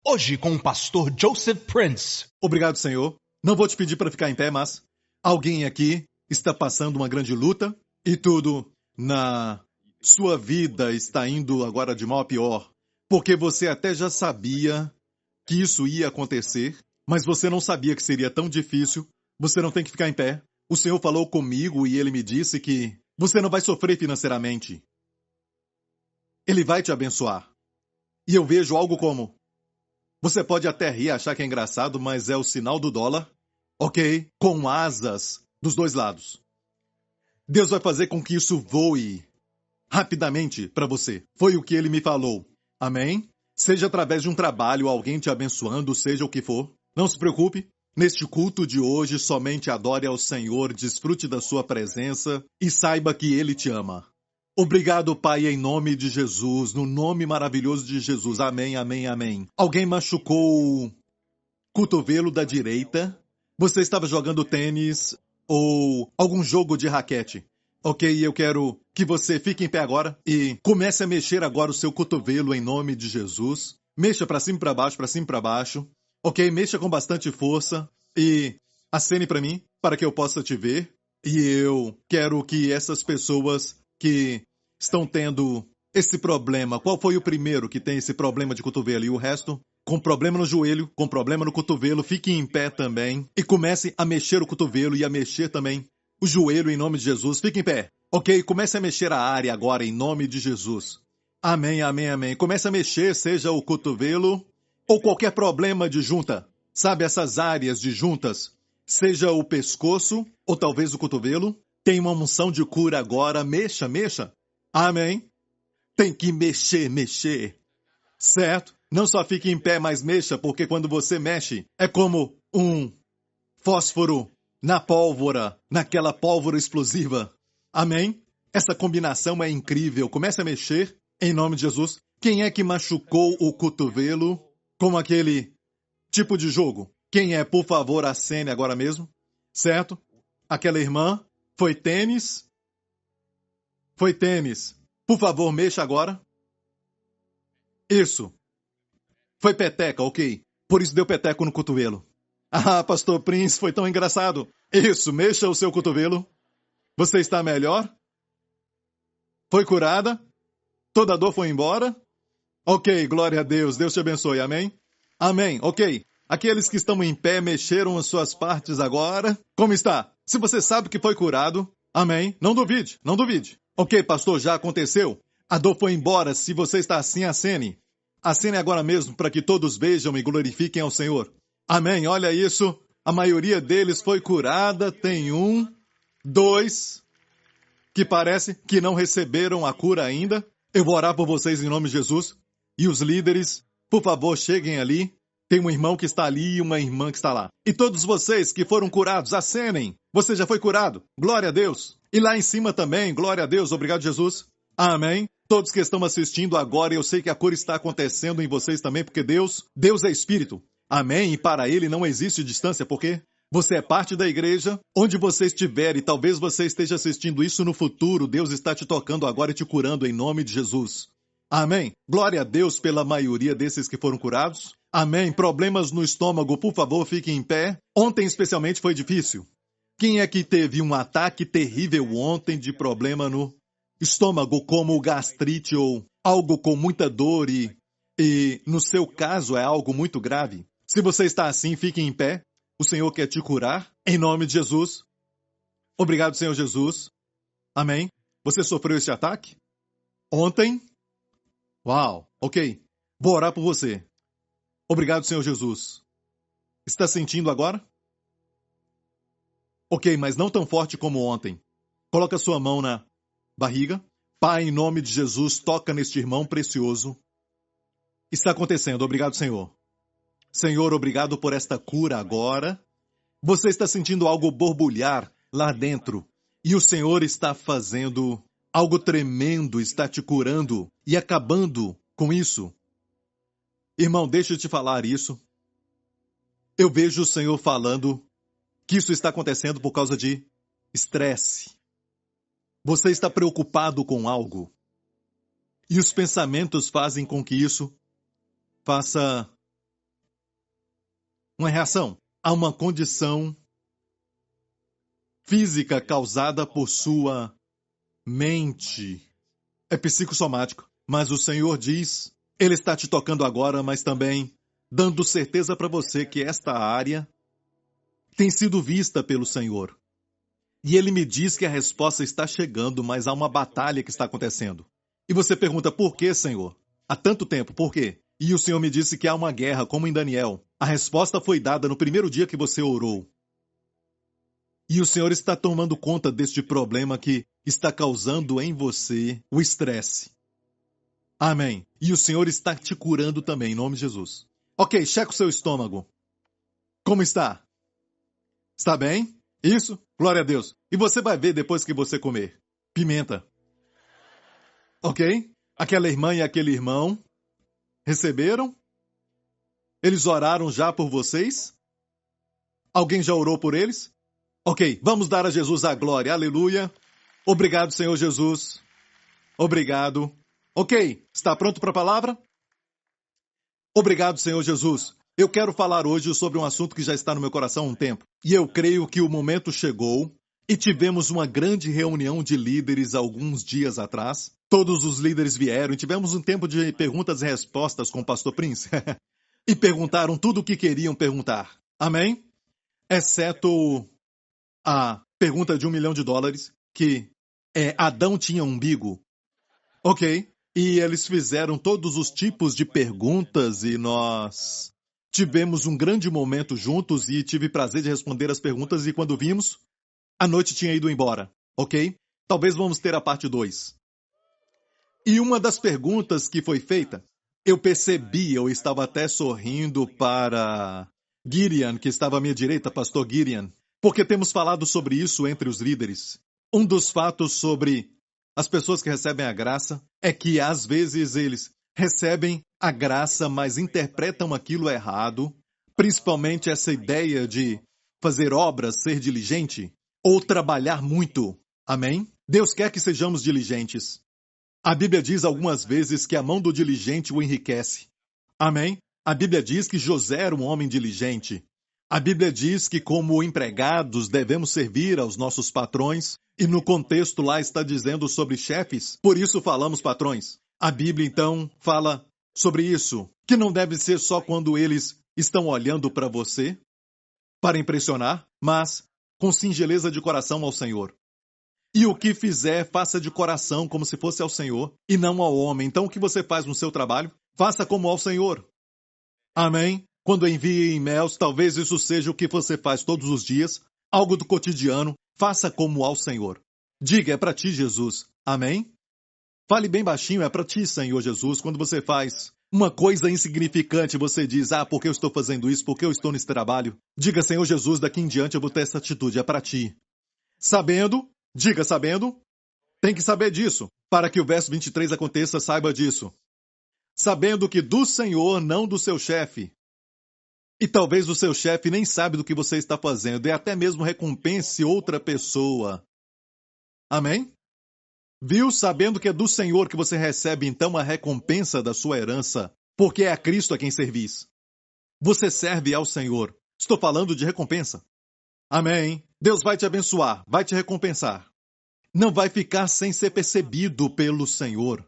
Hoje com o pastor Joseph Prince. Obrigado, Senhor. Não vou te pedir para ficar em pé, mas alguém aqui está passando uma grande luta e tudo na sua vida está indo agora de mal a pior, porque você até já sabia que isso ia acontecer, mas você não sabia que seria tão difícil. Você não tem que ficar em pé. O Senhor falou comigo e ele me disse que você não vai sofrer financeiramente. Ele vai te abençoar. E eu vejo algo como: você pode até rir, achar que é engraçado, mas é o sinal do dólar, ok? Com asas dos dois lados. Deus vai fazer com que isso voe rapidamente para você. Foi o que ele me falou. Amém? Seja através de um trabalho, alguém te abençoando, seja o que for. Não se preocupe. Neste culto de hoje, somente adore ao Senhor, desfrute da sua presença e saiba que Ele te ama. Obrigado, Pai, em nome de Jesus, no nome maravilhoso de Jesus. Amém, amém, amém. Alguém machucou o cotovelo da direita? Você estava jogando tênis ou algum jogo de raquete? Ok, eu quero que você fique em pé agora e comece a mexer agora o seu cotovelo em nome de Jesus. Mexa para cima e para baixo, para cima e para baixo. Ok, mexa com bastante força e acene para mim, para que eu possa te ver. E eu quero que essas pessoas que estão tendo esse problema, qual foi o primeiro que tem esse problema de cotovelo e o resto? Com problema no joelho, com problema no cotovelo, fique em pé também e comece a mexer o cotovelo e a mexer também o joelho em nome de Jesus. Fique em pé. Ok, comece a mexer a área agora em nome de Jesus. Amém, amém, amém. Comece a mexer, seja o cotovelo ou qualquer problema de junta. Sabe, essas áreas de juntas, seja o pescoço ou talvez o cotovelo, tem uma unção de cura agora. Mexa, mexa. Amém. Tem que mexer, mexer. Certo? Não só fique em pé, mas mexa, porque quando você mexe, é como um fósforo na pólvora, naquela pólvora explosiva. Amém? Essa combinação é incrível. Comece a mexer em nome de Jesus. Quem é que machucou o cotovelo com aquele tipo de jogo? Quem é, por favor, acene agora mesmo. Certo? Aquela irmã. Foi tênis? Foi tênis. Por favor, mexa agora. Isso. Foi peteca, ok. Por isso deu peteco no cotovelo. Ah, pastor Prince, foi tão engraçado. Isso, mexa o seu cotovelo. Você está melhor? Foi curada? Toda a dor foi embora? Ok, glória a Deus. Deus te abençoe, amém? Amém, ok. Aqueles que estão em pé mexeram as suas partes agora. Como está? Se você sabe que foi curado, amém? Não duvide, não duvide. Ok, pastor, já aconteceu? A dor foi embora. Se você está assim, acene. Acene agora mesmo para que todos vejam e glorifiquem ao Senhor. Amém, olha isso. A maioria deles foi curada. Tem 1, 2... que parece que não receberam a cura ainda. Eu vou orar por vocês em nome de Jesus. E os líderes, por favor, cheguem ali. Tem um irmão que está ali e uma irmã que está lá. E todos vocês que foram curados, acenem. Você já foi curado. Glória a Deus. E lá em cima também, glória a Deus. Obrigado, Jesus. Amém. Todos que estão assistindo agora, eu sei que a cura está acontecendo em vocês também, porque Deus é Espírito. Amém. E para Ele não existe distância, porque você é parte da igreja, onde você estiver, e talvez você esteja assistindo isso no futuro, Deus está te tocando agora e te curando em nome de Jesus. Amém. Glória a Deus pela maioria desses que foram curados. Amém. Problemas no estômago, por favor, fiquem em pé. Ontem especialmente foi difícil. Quem é que teve um ataque terrível ontem de problema no estômago, como gastrite ou algo com muita dor e no seu caso é algo muito grave? Se você está assim, fique em pé. O Senhor quer te curar, em nome de Jesus. Obrigado, Senhor Jesus. Amém. Você sofreu esse ataque? Ontem? Uau, ok. Vou orar por você. Obrigado, Senhor Jesus. Está sentindo agora? Ok, mas não tão forte como ontem. Coloca sua mão na barriga. Pai, em nome de Jesus, toca neste irmão precioso. Está acontecendo. Obrigado, Senhor. Senhor, obrigado por esta cura agora. Você está sentindo algo borbulhar lá dentro. E o Senhor está fazendo algo tremendo, está te curando e acabando com isso. Irmão, deixa eu te falar isso. Eu vejo o Senhor falando que isso está acontecendo por causa de estresse. Você está preocupado com algo. E os pensamentos fazem com que isso faça uma reação a uma condição física causada por sua mente. É psicossomático, mas o Senhor diz, Ele está te tocando agora, mas também dando certeza para você que esta área tem sido vista pelo Senhor. E Ele me diz que a resposta está chegando, mas há uma batalha que está acontecendo. E você pergunta, por que, Senhor? Há tanto tempo, por quê? E o Senhor me disse que há uma guerra, como em Daniel. A resposta foi dada no primeiro dia que você orou. E o Senhor está tomando conta deste problema que está causando em você o estresse. Amém. E o Senhor está te curando também, em nome de Jesus. Ok, checa o seu estômago. Como está? Está bem? Isso? Glória a Deus. E você vai ver depois que você comer. Pimenta. Ok? Aquela irmã e aquele irmão receberam? Eles oraram já por vocês? Alguém já orou por eles? Ok, vamos dar a Jesus a glória. Aleluia. Obrigado, Senhor Jesus. Obrigado. Ok, está pronto para a palavra? Obrigado, Senhor Jesus. Eu quero falar hoje sobre um assunto que já está no meu coração há um tempo. E eu creio que o momento chegou e tivemos uma grande reunião de líderes alguns dias atrás. Todos os líderes vieram e tivemos um tempo de perguntas e respostas com o pastor Prince. E perguntaram tudo o que queriam perguntar. Amém? Exceto a pergunta de $1 milhão, que Adão tinha umbigo. Ok. E eles fizeram todos os tipos de perguntas e nós tivemos um grande momento juntos e tive prazer de responder as perguntas e quando vimos, a noite tinha ido embora. Ok? Talvez vamos ter a parte 2. E uma das perguntas que foi feita, eu percebi, eu estava até sorrindo para Gideon, que estava à minha direita, pastor Gideon, porque temos falado sobre isso entre os líderes. Um dos fatos sobre as pessoas que recebem a graça é que às vezes eles recebem a graça, mas interpretam aquilo errado, principalmente essa ideia de fazer obras, ser diligente ou trabalhar muito. Amém? Deus quer que sejamos diligentes. A Bíblia diz algumas vezes que a mão do diligente o enriquece. Amém? A Bíblia diz que José era um homem diligente. A Bíblia diz que, como empregados, devemos servir aos nossos patrões, e no contexto lá está dizendo sobre chefes, por isso falamos patrões. A Bíblia, então, fala sobre isso, que não deve ser só quando eles estão olhando para você, para impressionar, mas com singeleza de coração ao Senhor. E o que fizer, faça de coração, como se fosse ao Senhor, e não ao homem. Então, o que você faz no seu trabalho, faça como ao Senhor. Amém? Quando envia e-mails, talvez isso seja o que você faz todos os dias, algo do cotidiano, faça como ao Senhor. Diga, é para ti, Jesus. Amém? Fale bem baixinho, é para ti, Senhor Jesus. Quando você faz uma coisa insignificante, você diz, por que eu estou fazendo isso? Por que eu estou nesse trabalho? Diga, Senhor Jesus, daqui em diante eu vou ter essa atitude, é para ti. Sabendo, diga sabendo, tem que saber disso. Para que o verso 23 aconteça, saiba disso. Sabendo que do Senhor, não do seu chefe. E talvez o seu chefe nem sabe do que você está fazendo e até mesmo recompense outra pessoa. Amém? Viu? Sabendo que é do Senhor que você recebe então a recompensa da sua herança, porque é a Cristo a quem servis. Você serve ao Senhor. Estou falando de recompensa. Amém? Deus vai te abençoar, vai te recompensar. Não vai ficar sem ser percebido pelo Senhor.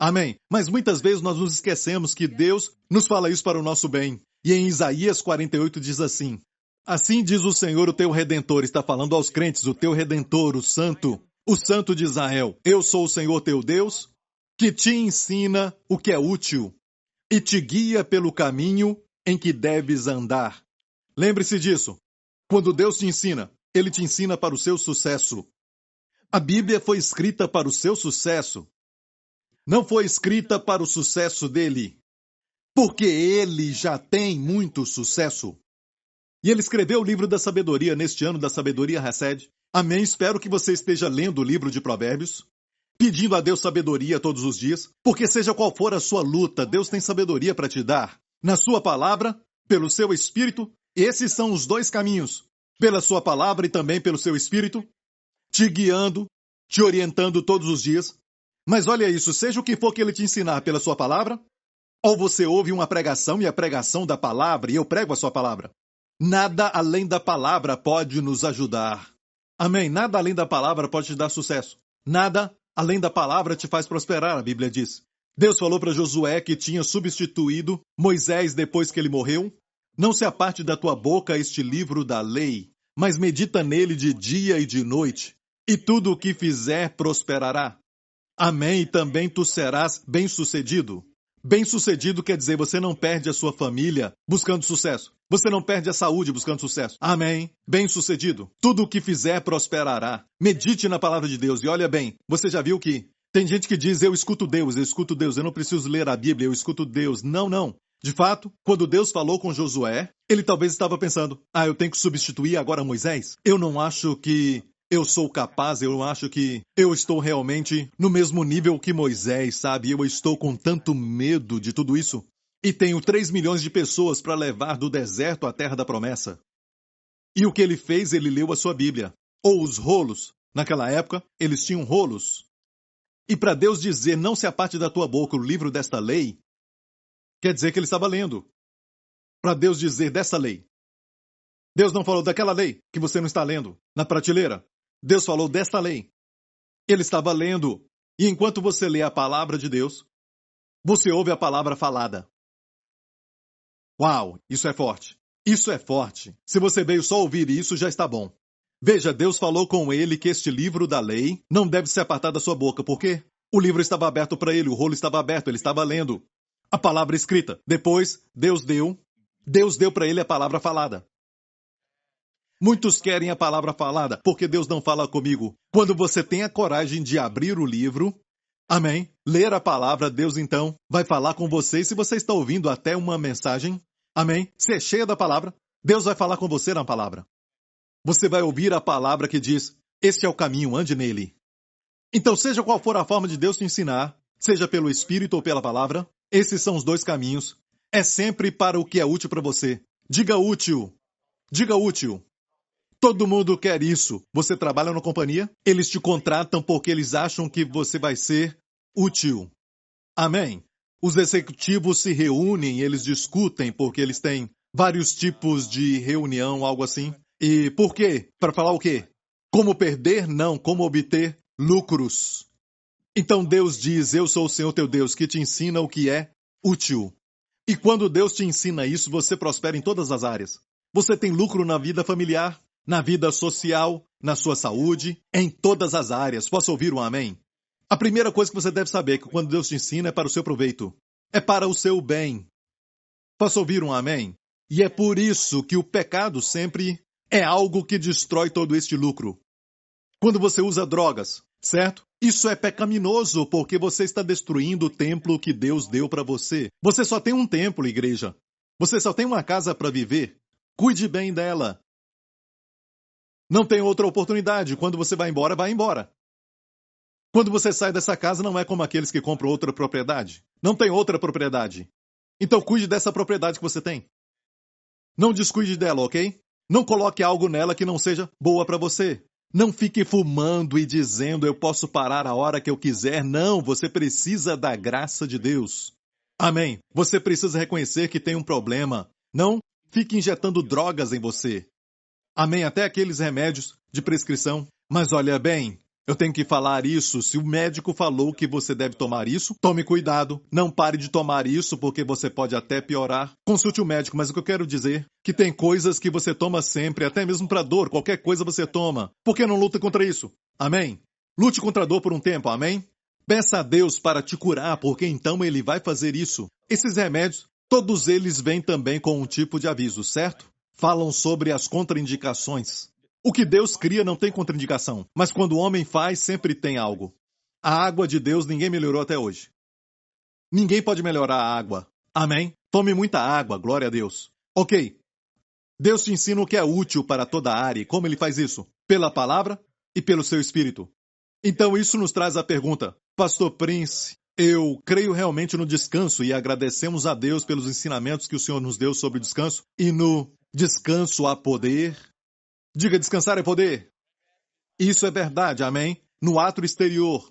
Amém? Mas muitas vezes nós nos esquecemos que Deus nos fala isso para o nosso bem. E em Isaías 48 diz assim, assim diz o Senhor, o teu Redentor, está falando aos crentes, o teu Redentor, o Santo de Israel. Eu sou o Senhor teu Deus, que te ensina o que é útil e te guia pelo caminho em que deves andar. Lembre-se disso. Quando Deus te ensina, Ele te ensina para o seu sucesso. A Bíblia foi escrita para o seu sucesso. Não foi escrita para o sucesso dele, porque ele já tem muito sucesso. E ele escreveu o livro da sabedoria neste ano da sabedoria Hesed. Amém? Espero que você esteja lendo o livro de Provérbios, pedindo a Deus sabedoria todos os dias, porque seja qual for a sua luta, Deus tem sabedoria para te dar. Na sua palavra, pelo seu espírito, esses são os dois caminhos. Pela sua palavra e também pelo seu espírito, te guiando, te orientando todos os dias. Mas olha isso, seja o que for que ele te ensinar pela sua palavra, Ou você ouve uma pregação e a pregação da palavra, e eu prego a sua palavra. Nada além da palavra pode nos ajudar. Amém? Nada além da palavra pode te dar sucesso. Nada além da palavra te faz prosperar, a Bíblia diz. Deus falou para Josué que tinha substituído Moisés depois que ele morreu. Não se aparte da tua boca este livro da lei, mas medita nele de dia e de noite, e tudo o que fizer prosperará. Amém, e também tu serás bem-sucedido. Bem-sucedido quer dizer você não perde a sua família buscando sucesso. Você não perde a saúde buscando sucesso. Amém. Bem-sucedido. Tudo o que fizer prosperará. Medite na palavra de Deus. E olha bem, você já viu que tem gente que diz, eu escuto Deus, eu não preciso ler a Bíblia, eu escuto Deus. Não, não. De fato, quando Deus falou com Josué, ele talvez estava pensando, eu tenho que substituir agora Moisés? Eu não acho que eu sou capaz, eu acho que eu estou realmente no mesmo nível que Moisés, sabe? Eu estou com tanto medo de tudo isso. E tenho 3 milhões de pessoas para levar do deserto à terra da promessa. E o que ele fez? Ele leu a sua Bíblia. Ou os rolos. Naquela época, eles tinham rolos. E para Deus dizer, não se aparte da tua boca o livro desta lei, quer dizer que ele estava lendo. Para Deus dizer dessa lei. Deus não falou daquela lei que você não está lendo na prateleira. Deus falou desta lei. Ele estava lendo. E enquanto você lê a palavra de Deus, você ouve a palavra falada. Uau, isso é forte. Isso é forte. Se você veio só ouvir isso, já está bom. Veja, Deus falou com ele que este livro da lei não deve se apartar da sua boca. Por quê? O livro estava aberto para ele, o rolo estava aberto, ele estava lendo a palavra escrita. Depois, Deus deu para ele a palavra falada. Muitos querem a palavra falada, porque Deus não fala comigo. Quando você tem a coragem de abrir o livro, amém, ler a palavra, Deus então vai falar com você. E se você está ouvindo até uma mensagem, amém, se é cheia da palavra, Deus vai falar com você na palavra. Você vai ouvir a palavra que diz, este é o caminho, ande nele. Então, seja qual for a forma de Deus te ensinar, seja pelo Espírito ou pela palavra, esses são os dois caminhos. É sempre para o que é útil para você. Diga útil. Diga útil. Todo mundo quer isso. Você trabalha numa companhia, eles te contratam porque eles acham que você vai ser útil. Amém? Os executivos se reúnem, eles discutem porque eles têm vários tipos de reunião, algo assim. E por quê? Para falar o quê? Como perder? Não. Como obter lucros. Então Deus diz, eu sou o Senhor teu Deus, que te ensina o que é útil. E quando Deus te ensina isso, você prospera em todas as áreas. Você tem lucro na vida familiar, na vida social, na sua saúde, em todas as áreas. Posso ouvir um amém? A primeira coisa que você deve saber é que quando Deus te ensina é para o seu proveito. É para o seu bem. Posso ouvir um amém? E é por isso que o pecado sempre é algo que destrói todo este lucro. Quando você usa drogas, certo? Isso é pecaminoso porque você está destruindo o templo que Deus deu para você. Você só tem um templo, igreja. Você só tem uma casa para viver. Cuide bem dela. Não tem outra oportunidade. Quando você vai embora, vai embora. Quando você sai dessa casa, não é como aqueles que compram outra propriedade. Não tem outra propriedade. Então cuide dessa propriedade que você tem. Não descuide dela, ok? Não coloque algo nela que não seja boa para você. Não fique fumando e dizendo, eu posso parar a hora que eu quiser. Não, você precisa da graça de Deus. Amém. Você precisa reconhecer que tem um problema. Não fique injetando drogas em você. Amém, até aqueles remédios de prescrição. Mas olha bem, eu tenho que falar isso. Se o médico falou que você deve tomar isso, tome cuidado. Não pare de tomar isso, porque você pode até piorar. Consulte o médico, mas o que eu quero dizer é que tem coisas que você toma sempre, até mesmo para dor. Qualquer coisa você toma. Por que não luta contra isso? Amém? Lute contra a dor por um tempo, amém? Peça a Deus para te curar, porque então Ele vai fazer isso. Esses remédios, todos eles vêm também com um tipo de aviso, certo? Falam sobre as contraindicações. O que Deus cria não tem contraindicação, mas quando o homem faz, sempre tem algo. A água de Deus ninguém melhorou até hoje. Ninguém pode melhorar a água. Amém? Tome muita água, glória a Deus. Ok. Deus te ensina o que é útil para toda a área. E como Ele faz isso? Pela palavra e pelo seu Espírito. Então isso nos traz a pergunta, Pastor Prince, eu creio realmente no descanso e agradecemos a Deus pelos ensinamentos que o Senhor nos deu sobre o descanso e no descanso há poder. Diga, descansar é poder. Isso é verdade, amém? No ato exterior.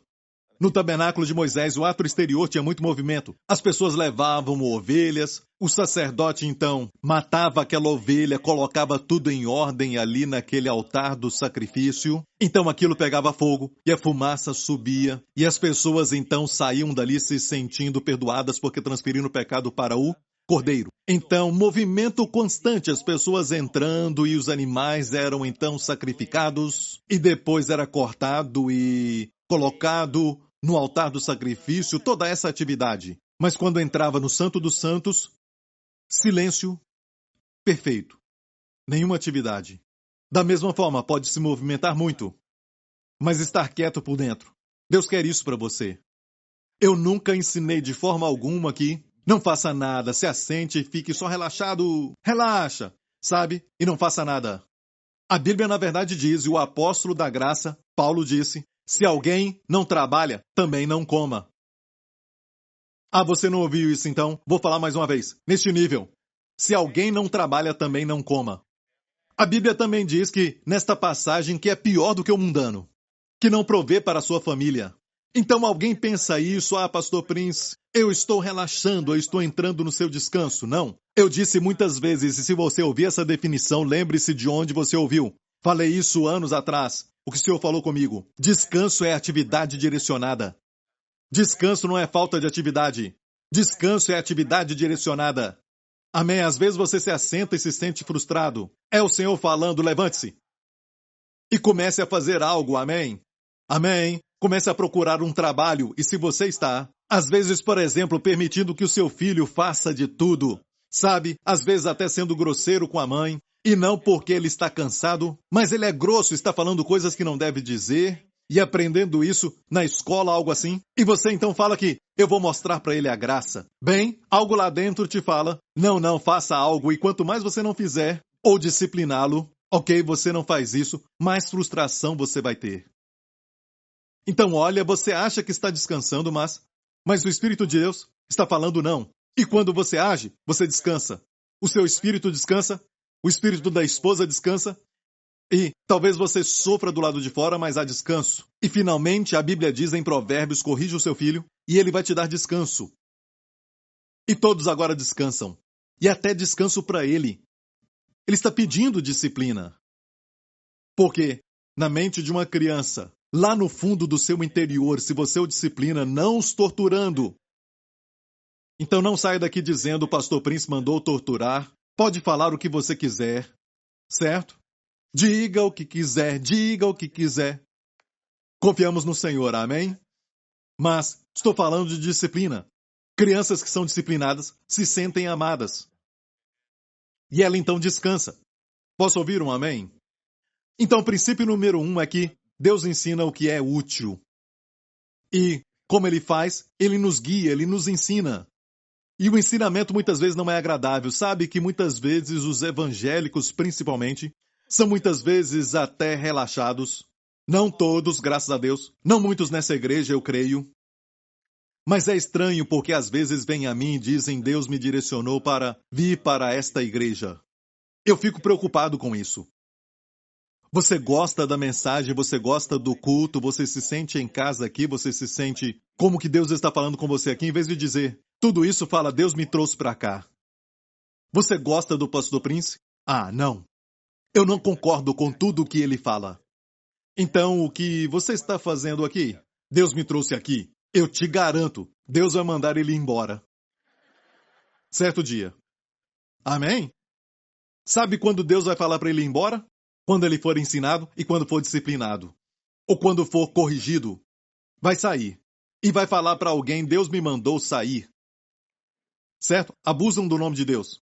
No tabernáculo de Moisés, o ato exterior tinha muito movimento. As pessoas levavam ovelhas, o sacerdote, então, matava aquela ovelha, colocava tudo em ordem ali naquele altar do sacrifício. Então aquilo pegava fogo e a fumaça subia. E as pessoas, então, saíam dali se sentindo perdoadas porque transferiram o pecado para o Cordeiro. Então, movimento constante, as pessoas entrando e os animais eram, então, sacrificados. E depois era cortado e colocado no altar do sacrifício, toda essa atividade. Mas quando entrava no Santo dos Santos, silêncio perfeito. Nenhuma atividade. Da mesma forma, pode se movimentar muito, mas estar quieto por dentro. Deus quer isso para você. Eu nunca ensinei de forma alguma que não faça nada, se assente e fique só relaxado. Relaxa, sabe? E não faça nada. A Bíblia, na verdade, diz, e o apóstolo da graça, Paulo disse, se alguém não trabalha, também não coma. Ah, você não ouviu isso então? Vou falar mais uma vez. Neste nível. Se alguém não trabalha, também não coma. A Bíblia também diz que, nesta passagem, que é pior do que o mundano. Que não provê para a sua família. Então alguém pensa isso, ah, pastor Prince, eu estou relaxando, eu estou entrando no seu descanso. Não. Eu disse muitas vezes, e se você ouvir essa definição, lembre-se de onde você ouviu. Falei isso anos atrás. O que o Senhor falou comigo? Descanso é atividade direcionada. Descanso não é falta de atividade. Descanso é atividade direcionada. Amém? Às vezes você se assenta e se sente frustrado. É o Senhor falando, levante-se. E comece a fazer algo, amém? Amém? Comece a procurar um trabalho. E se você está, às vezes, por exemplo, permitindo que o seu filho faça de tudo, sabe? Às vezes até sendo grosseiro com a mãe, e não porque ele está cansado, mas ele é grosso, está falando coisas que não deve dizer, e aprendendo isso na escola, algo assim. E você então fala que eu vou mostrar para ele a graça. Bem, algo lá dentro te fala, não, faça algo, e quanto mais você não fizer, ou discipliná-lo, ok, você não faz isso, mais frustração você vai ter. Então, olha, você acha que está descansando, mas o Espírito de Deus está falando não. E quando você age, você descansa. O seu espírito descansa, o espírito da esposa descansa, e talvez você sofra do lado de fora, mas há descanso. E finalmente, a Bíblia diz em Provérbios, corrija o seu filho, e ele vai te dar descanso. E todos agora descansam. E até descanso para ele. Ele está pedindo disciplina. Porque, na mente de uma criança, lá no fundo do seu interior, se você o disciplina, não os torturando. Então não saia daqui dizendo o pastor Prince mandou torturar. Pode falar o que você quiser, certo? Diga o que quiser, diga o que quiser. Confiamos no Senhor, amém? Mas estou falando de disciplina. Crianças que são disciplinadas se sentem amadas. E ela então descansa. Posso ouvir um amém? Então, o princípio número 1 é que Deus ensina o que é útil. E, como Ele faz, Ele nos guia, Ele nos ensina. E o ensinamento muitas vezes não é agradável. Sabe que muitas vezes os evangélicos, principalmente, são muitas vezes até relaxados. Não todos, graças a Deus. Não muitos nessa igreja, eu creio. Mas é estranho porque às vezes vêm a mim e dizem Deus me direcionou para vir para esta igreja. Eu fico preocupado com isso. Você gosta da mensagem, você gosta do culto, você se sente em casa aqui, você se sente como que Deus está falando com você aqui, em vez de dizer, tudo isso fala, Deus me trouxe para cá. Você gosta do pastor Prince? Ah, não. Eu não concordo com tudo o que ele fala. Então, o que você está fazendo aqui? Deus me trouxe aqui. Eu te garanto, Deus vai mandar ele embora. Certo dia. Amém? Sabe quando Deus vai falar para ele ir embora? Quando ele for ensinado e quando for disciplinado. Ou quando for corrigido. Vai sair. E vai falar para alguém, Deus me mandou sair. Certo? Abusam do nome de Deus.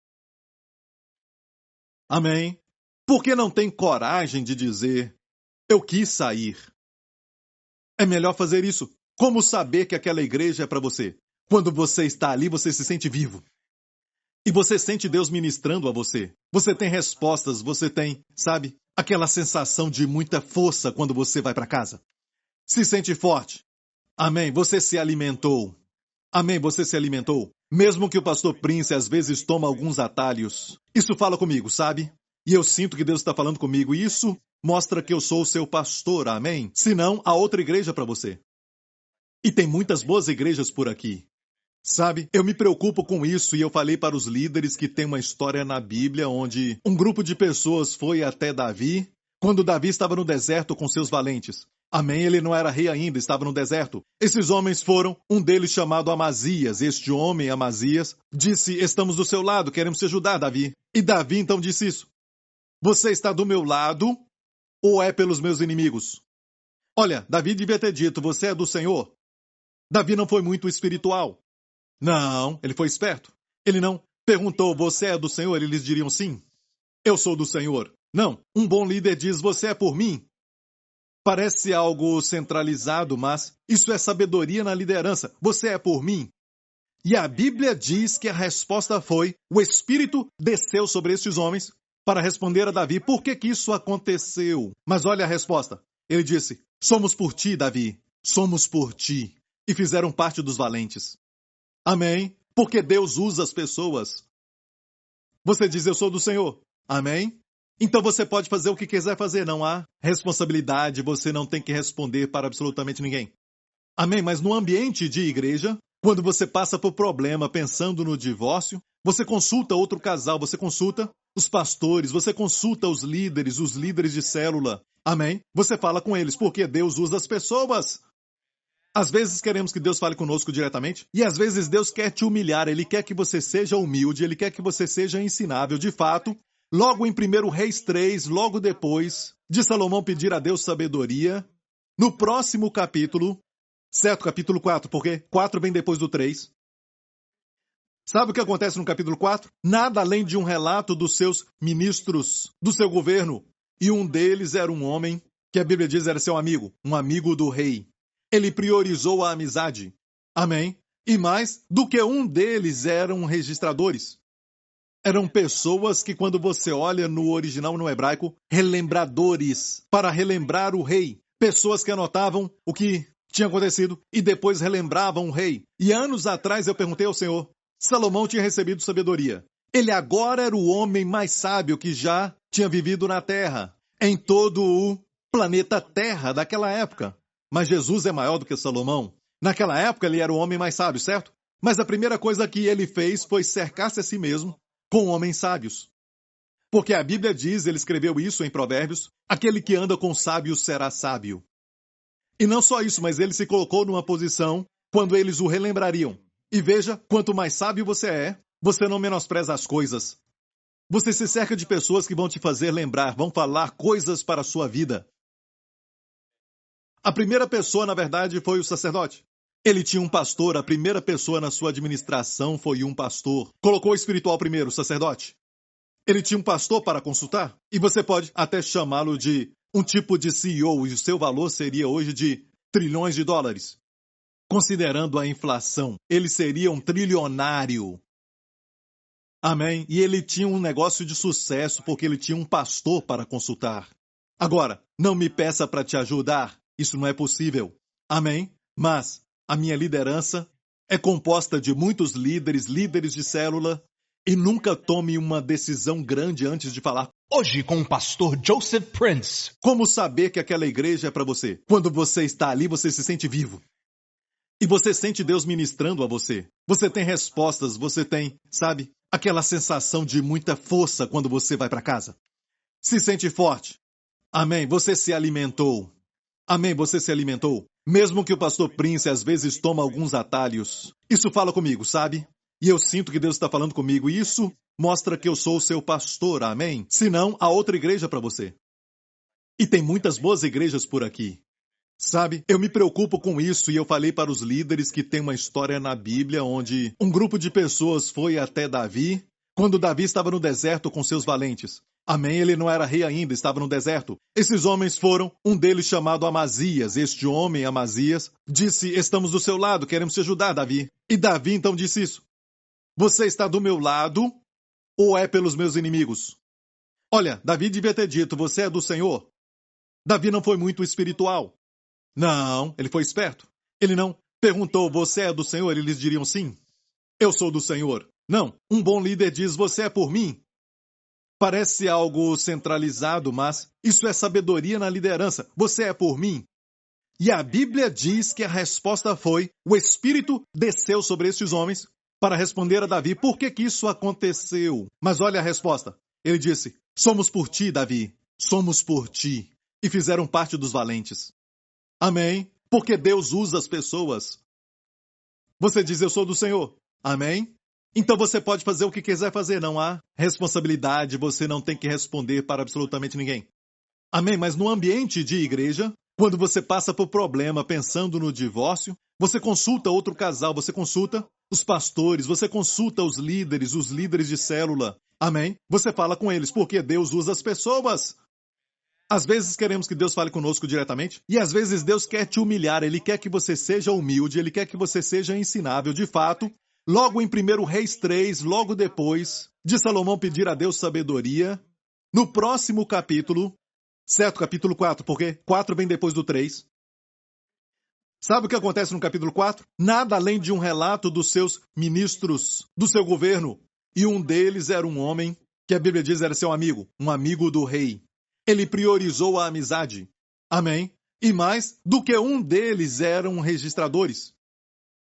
Amém? Por que não tem coragem de dizer, eu quis sair? É melhor fazer isso. Como saber que aquela igreja é para você? Quando você está ali, você se sente vivo. E você sente Deus ministrando a você. Você tem respostas, você tem, sabe, aquela sensação de muita força quando você vai para casa. Se sente forte. Amém, você se alimentou. Amém, você se alimentou. Mesmo que o pastor Prince às vezes toma alguns atalhos. Isso fala comigo, sabe? E eu sinto que Deus está falando comigo. E isso mostra que eu sou o seu pastor, amém? Se não, há outra igreja para você. E tem muitas boas igrejas por aqui. Sabe, eu me preocupo com isso e eu falei para os líderes que tem uma história na Bíblia onde um grupo de pessoas foi até Davi, quando Davi estava no deserto com seus valentes. Amém, ele não era rei ainda, estava no deserto. Esses homens foram, um deles chamado Amazias. Este homem, Amazias, disse, estamos do seu lado, queremos te ajudar, Davi. E Davi então disse isso. Você está do meu lado ou é pelos meus inimigos? Olha, Davi devia ter dito, você é do Senhor. Davi não foi muito espiritual. Não, ele foi esperto. Ele não perguntou, você é do Senhor? Eles diriam sim. Eu sou do Senhor. Não, um bom líder diz, você é por mim. Parece algo centralizado, mas isso é sabedoria na liderança. Você é por mim. E a Bíblia diz que a resposta foi, o Espírito desceu sobre estes homens para responder a Davi, por que isso aconteceu? Mas olha a resposta. Ele disse, somos por ti, Davi, somos por ti. E fizeram parte dos valentes. Amém? Porque Deus usa as pessoas. Você diz, eu sou do Senhor. Amém? Então você pode fazer o que quiser fazer, não há responsabilidade, você não tem que responder para absolutamente ninguém. Amém? Mas no ambiente de igreja, quando você passa por problema pensando no divórcio, você consulta outro casal, você consulta os pastores, você consulta os líderes de célula. Amém? Você fala com eles, porque Deus usa as pessoas. Às vezes queremos que Deus fale conosco diretamente, e às vezes Deus quer te humilhar, Ele quer que você seja humilde, Ele quer que você seja ensinável. De fato, logo em 1 Reis 3, logo depois de Salomão pedir a Deus sabedoria, no próximo capítulo, certo, capítulo 4, porque 4 vem depois do 3. Sabe o que acontece no capítulo 4? Nada além de um relato dos seus ministros, do seu governo, e um deles era um homem que a Bíblia diz era seu amigo, um amigo do rei. Ele priorizou a amizade. Amém? E mais do que um deles eram registradores. Eram pessoas que, quando você olha no original, no hebraico, relembradores, para relembrar o rei. Pessoas que anotavam o que tinha acontecido e depois relembravam o rei. E anos atrás eu perguntei ao Senhor, Salomão tinha recebido sabedoria. Ele agora era o homem mais sábio que já tinha vivido na Terra, em todo o planeta Terra daquela época. Mas Jesus é maior do que Salomão. Naquela época ele era o homem mais sábio, certo? Mas a primeira coisa que ele fez foi cercar-se a si mesmo com homens sábios. Porque a Bíblia diz, ele escreveu isso em Provérbios, aquele que anda com sábios será sábio. E não só isso, mas ele se colocou numa posição quando eles o relembrariam. E veja, quanto mais sábio você é, você não menospreza as coisas. Você se cerca de pessoas que vão te fazer lembrar, vão falar coisas para a sua vida. A primeira pessoa, na verdade, foi o sacerdote. Ele tinha um pastor, a primeira pessoa na sua administração foi um pastor. Colocou o espiritual primeiro, o sacerdote. Ele tinha um pastor para consultar, e você pode até chamá-lo de um tipo de CEO, e o seu valor seria hoje de trilhões de dólares. Considerando a inflação, ele seria um trilionário. Amém? E ele tinha um negócio de sucesso, porque ele tinha um pastor para consultar. Agora, não me peça para te ajudar. Isso não é possível. Amém? Mas a minha liderança é composta de muitos líderes de célula, e nunca tome uma decisão grande antes de falar. Hoje com o pastor Joseph Prince. Como saber que aquela igreja é para você? Quando você está ali, você se sente vivo. E você sente Deus ministrando a você. Você tem respostas, você tem, sabe, aquela sensação de muita força quando você vai para casa. Se sente forte. Amém? Você se alimentou. Amém, você se alimentou. Mesmo que o pastor Prince às vezes toma alguns atalhos. Isso fala comigo, sabe? E eu sinto que Deus está falando comigo. E isso mostra que eu sou o seu pastor, amém? Senão, há outra igreja para você. E tem muitas boas igrejas por aqui. Sabe, eu me preocupo com isso e eu falei para os líderes que tem uma história na Bíblia onde um grupo de pessoas foi até Davi, quando Davi estava no deserto com seus valentes. Amém, ele não era rei ainda, estava no deserto. Esses homens foram, um deles chamado Amazias. Este homem, Amazias, disse, estamos do seu lado, queremos te ajudar, Davi. E Davi então disse isso. Você está do meu lado ou é pelos meus inimigos? Olha, Davi devia ter dito, você é do Senhor. Davi não foi muito espiritual. Não, ele foi esperto. Ele não perguntou, você é do Senhor? Eles diriam sim. Eu sou do Senhor. Não, um bom líder diz, você é por mim. Parece algo centralizado, mas isso é sabedoria na liderança. Você é por mim. E a Bíblia diz que a resposta foi: o Espírito desceu sobre estes homens para responder a Davi por que isso aconteceu. Mas olha a resposta. Ele disse: somos por ti, Davi, somos por ti. E fizeram parte dos valentes. Amém? Porque Deus usa as pessoas. Você diz: eu sou do Senhor. Amém? Então você pode fazer o que quiser fazer, não há responsabilidade, você não tem que responder para absolutamente ninguém. Amém? Mas no ambiente de igreja, quando você passa por problema pensando no divórcio, você consulta outro casal, você consulta os pastores, você consulta os líderes de célula. Amém? Você fala com eles, porque Deus usa as pessoas. Às vezes queremos que Deus fale conosco diretamente, e às vezes Deus quer te humilhar, Ele quer que você seja humilde, Ele quer que você seja ensinável. De fato, logo em 1 Reis 3, logo depois de Salomão pedir a Deus sabedoria, no próximo capítulo, certo? Capítulo 4, porque 4 vem depois do 3. Sabe o que acontece no capítulo 4? Nada além de um relato dos seus ministros, do seu governo. E um deles era um homem que a Bíblia diz era seu amigo, um amigo do rei. Ele priorizou a amizade. Amém? E mais do que um deles eram registradores.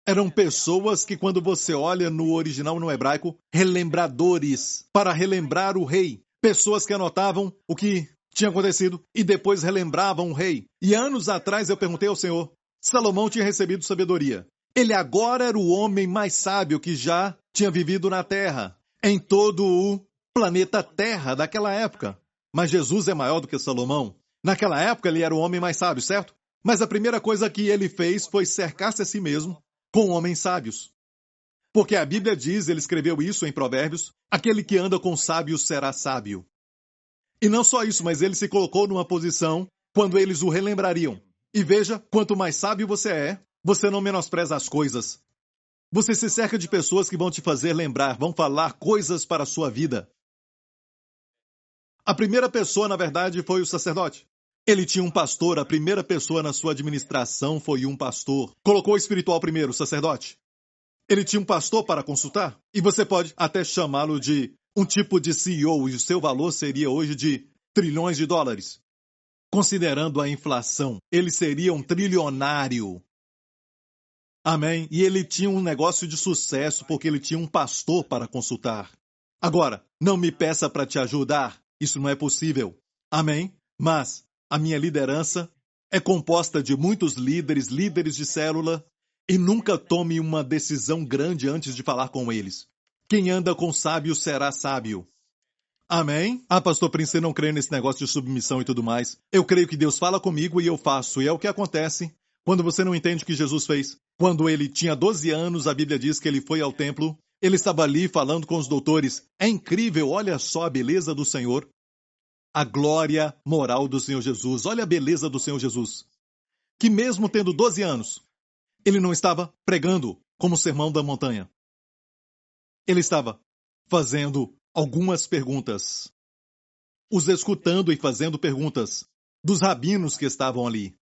Eram pessoas que, quando você olha no original, no hebraico, relembradores, para relembrar o rei. Pessoas que anotavam o que tinha acontecido e depois relembravam o rei. E anos atrás eu perguntei ao Senhor, Salomão tinha recebido sabedoria. Ele agora era o homem mais sábio que já tinha vivido na Terra, em todo o planeta Terra daquela época. Mas Jesus é maior do que Salomão. Naquela época ele era o homem mais sábio, certo? Mas a primeira coisa que ele fez foi cercar-se a si mesmo com homens sábios. Porque a Bíblia diz, ele escreveu isso em Provérbios, aquele que anda com sábios será sábio. E não só isso, mas ele se colocou numa posição quando eles o relembrariam. E veja, quanto mais sábio você é, você não menospreza as coisas. Você se cerca de pessoas que vão te fazer lembrar, vão falar coisas para a sua vida. A primeira pessoa, na verdade, foi o sacerdote. Ele tinha um pastor, a primeira pessoa na sua administração foi um pastor. Colocou o espiritual primeiro, o sacerdote. Ele tinha um pastor para consultar, e você pode até chamá-lo de um tipo de CEO, e o seu valor seria hoje de trilhões de dólares. Considerando a inflação, ele seria um trilionário. Amém? E ele tinha um negócio de sucesso, porque ele tinha um pastor para consultar. Agora, não me peça para te ajudar. Isso não é possível. Amém? Mas a minha liderança é composta de muitos líderes de célula, e nunca tome uma decisão grande antes de falar com eles. Quem anda com sábio será sábio. Amém? Ah, pastor Prince, eu não creio nesse negócio de submissão e tudo mais. Eu creio que Deus fala comigo e eu faço. E é o que acontece quando você não entende o que Jesus fez. Quando ele tinha 12 anos, a Bíblia diz que ele foi ao templo. Ele estava ali falando com os doutores. É incrível, olha só a beleza do Senhor. A glória moral do Senhor Jesus. Olha a beleza do Senhor Jesus. Que mesmo tendo 12 anos, ele não estava pregando como o Sermão da Montanha. Ele estava fazendo algumas perguntas. Os escutando e fazendo perguntas dos rabinos que estavam ali.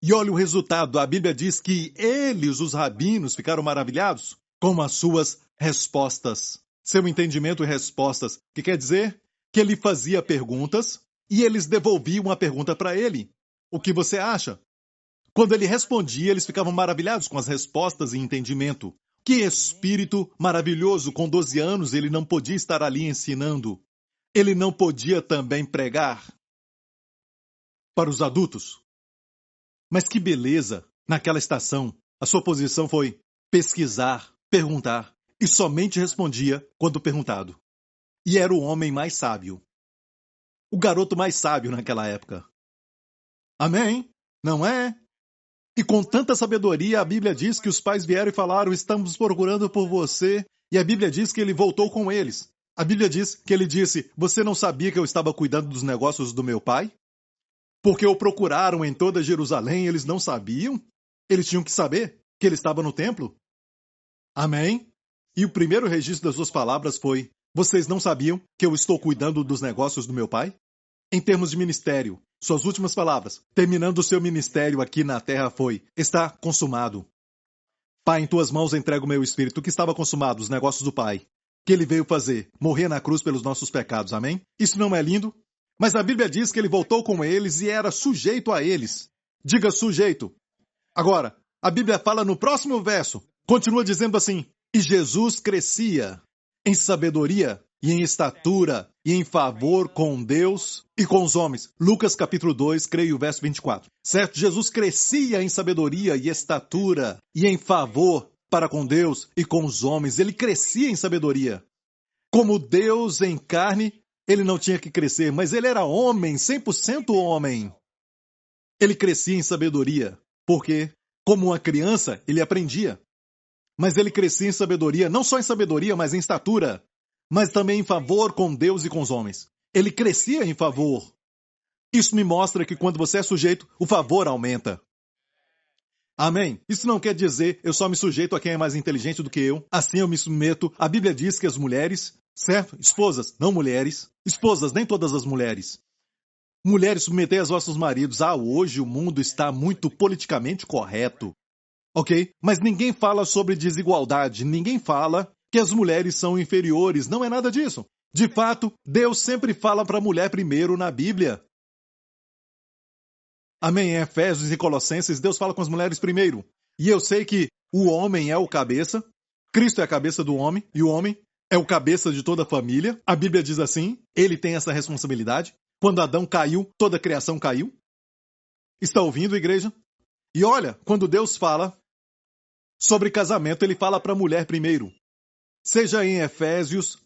E olha o resultado. A Bíblia diz que eles, os rabinos, ficaram maravilhados com as suas respostas. Seu entendimento e respostas. Que quer dizer que ele fazia perguntas e eles devolviam a pergunta para ele. O que você acha? Quando ele respondia, eles ficavam maravilhados com as respostas e entendimento. Que espírito maravilhoso! Com 12 anos, ele não podia estar ali ensinando. Ele não podia também pregar para os adultos. Mas que beleza! Naquela estação, a sua posição foi pesquisar, perguntar, e somente respondia quando perguntado. E era o homem mais sábio. O garoto mais sábio naquela época. Amém? Não é? E com tanta sabedoria, a Bíblia diz que os pais vieram e falaram, estamos procurando por você. E a Bíblia diz que ele voltou com eles. A Bíblia diz que ele disse, você não sabia que eu estava cuidando dos negócios do meu pai? Porque o procuraram em toda Jerusalém, eles não sabiam? Eles tinham que saber que ele estava no templo. Amém? E o primeiro registro das suas palavras foi, vocês não sabiam que eu estou cuidando dos negócios do meu pai? Em termos de ministério, suas últimas palavras, terminando o seu ministério aqui na terra foi, está consumado. Pai, em tuas mãos entrego o meu espírito, que estava consumado, os negócios do Pai, que ele veio fazer, morrer na cruz pelos nossos pecados, amém? Isso não é lindo? Mas a Bíblia diz que ele voltou com eles e era sujeito a eles. Diga sujeito. Agora, a Bíblia fala no próximo verso, continua dizendo assim: e Jesus crescia em sabedoria e em estatura e em favor com Deus e com os homens. Lucas capítulo 2, creio, verso 24. Certo? Jesus crescia em sabedoria e estatura e em favor para com Deus e com os homens. Ele crescia em sabedoria. Como Deus em carne, ele não tinha que crescer, mas ele era homem, 100% homem. Ele crescia em sabedoria, porque, como uma criança, ele aprendia. Mas ele crescia em sabedoria, não só em sabedoria, mas em estatura, mas também em favor com Deus e com os homens. Ele crescia em favor. Isso me mostra que quando você é sujeito, o favor aumenta. Amém? Isso não quer dizer eu só me sujeito a quem é mais inteligente do que eu. Assim eu me submeto. A Bíblia diz que as mulheres, certo? Esposas, não mulheres. Esposas, nem todas as mulheres. Mulheres, submetei aos vossos maridos. Hoje o mundo está muito politicamente correto. Ok? Mas ninguém fala sobre desigualdade. Ninguém fala que as mulheres são inferiores. Não é nada disso. De fato, Deus sempre fala para a mulher primeiro na Bíblia. Amém? Em Efésios e Colossenses, Deus fala com as mulheres primeiro. E eu sei que o homem é o cabeça, Cristo é a cabeça do homem, e o homem é o cabeça de toda a família. A Bíblia diz assim, ele tem essa responsabilidade. Quando Adão caiu, toda a criação caiu. Está ouvindo, igreja? E olha, quando Deus fala sobre casamento, ele fala para a mulher primeiro. Seja em Efésios,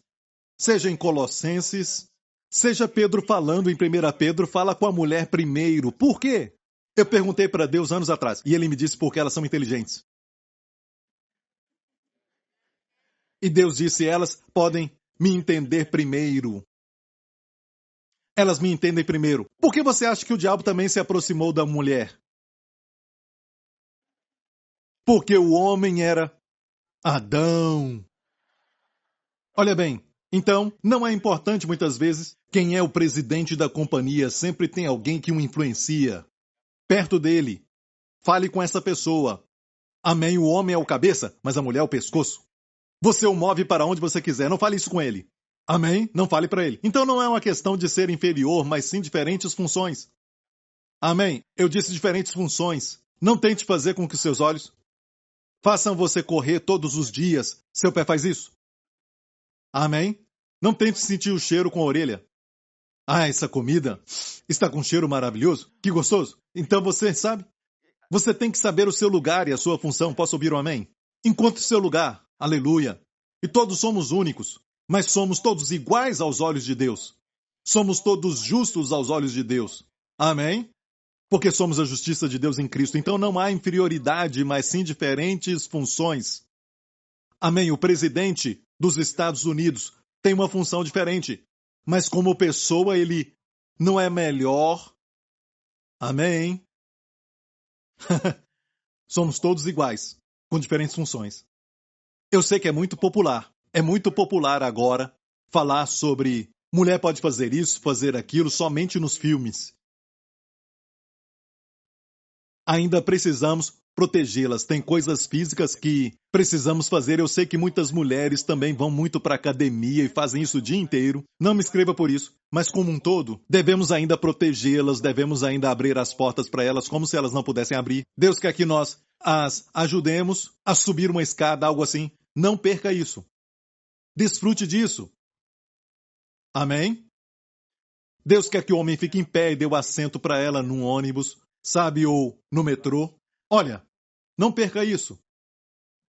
seja em Colossenses, seja Pedro falando em 1 Pedro, fala com a mulher primeiro. Por quê? Eu perguntei para Deus anos atrás, e ele me disse porque elas são inteligentes. E Deus disse, elas podem me entender primeiro. Elas me entendem primeiro. Por que você acha que o diabo também se aproximou da mulher? Porque o homem era Adão. Olha bem, então, não é importante muitas vezes quem é o presidente da companhia, sempre tem alguém que o influencia. Perto dele. Fale com essa pessoa. Amém, o homem é o cabeça, mas a mulher é o pescoço. Você o move para onde você quiser, não fale isso com ele. Amém? Não fale para ele. Então não é uma questão de ser inferior, mas sim diferentes funções. Amém? Eu disse diferentes funções. Não tente fazer com que seus olhos façam você correr todos os dias. Seu pé faz isso. Amém? Não tente sentir o cheiro com a orelha. Essa comida está com um cheiro maravilhoso. Que gostoso. Então você sabe? Você tem que saber o seu lugar e a sua função. Posso ouvir um amém? Encontre o seu lugar. Aleluia. E todos somos únicos, mas somos todos iguais aos olhos de Deus. Somos todos justos aos olhos de Deus. Amém? Porque somos a justiça de Deus em Cristo. Então não há inferioridade, mas sim diferentes funções. Amém? O presidente dos Estados Unidos tem uma função diferente, mas como pessoa ele não é melhor. Amém? Somos todos iguais, com diferentes funções. Eu sei que é muito popular agora falar sobre mulher pode fazer isso, fazer aquilo somente nos filmes. Ainda precisamos protegê-las. Tem coisas físicas que precisamos fazer. Eu sei que muitas mulheres também vão muito para a academia e fazem isso o dia inteiro. Não me escreva por isso. Mas como um todo, devemos ainda protegê-las, devemos ainda abrir as portas para elas como se elas não pudessem abrir. Deus quer que nós as ajudemos a subir uma escada, algo assim. Não perca isso. Desfrute disso. Amém? Deus quer que o homem fique em pé e dê o assento para ela num ônibus, sabe, ou no metrô. Olha, não perca isso.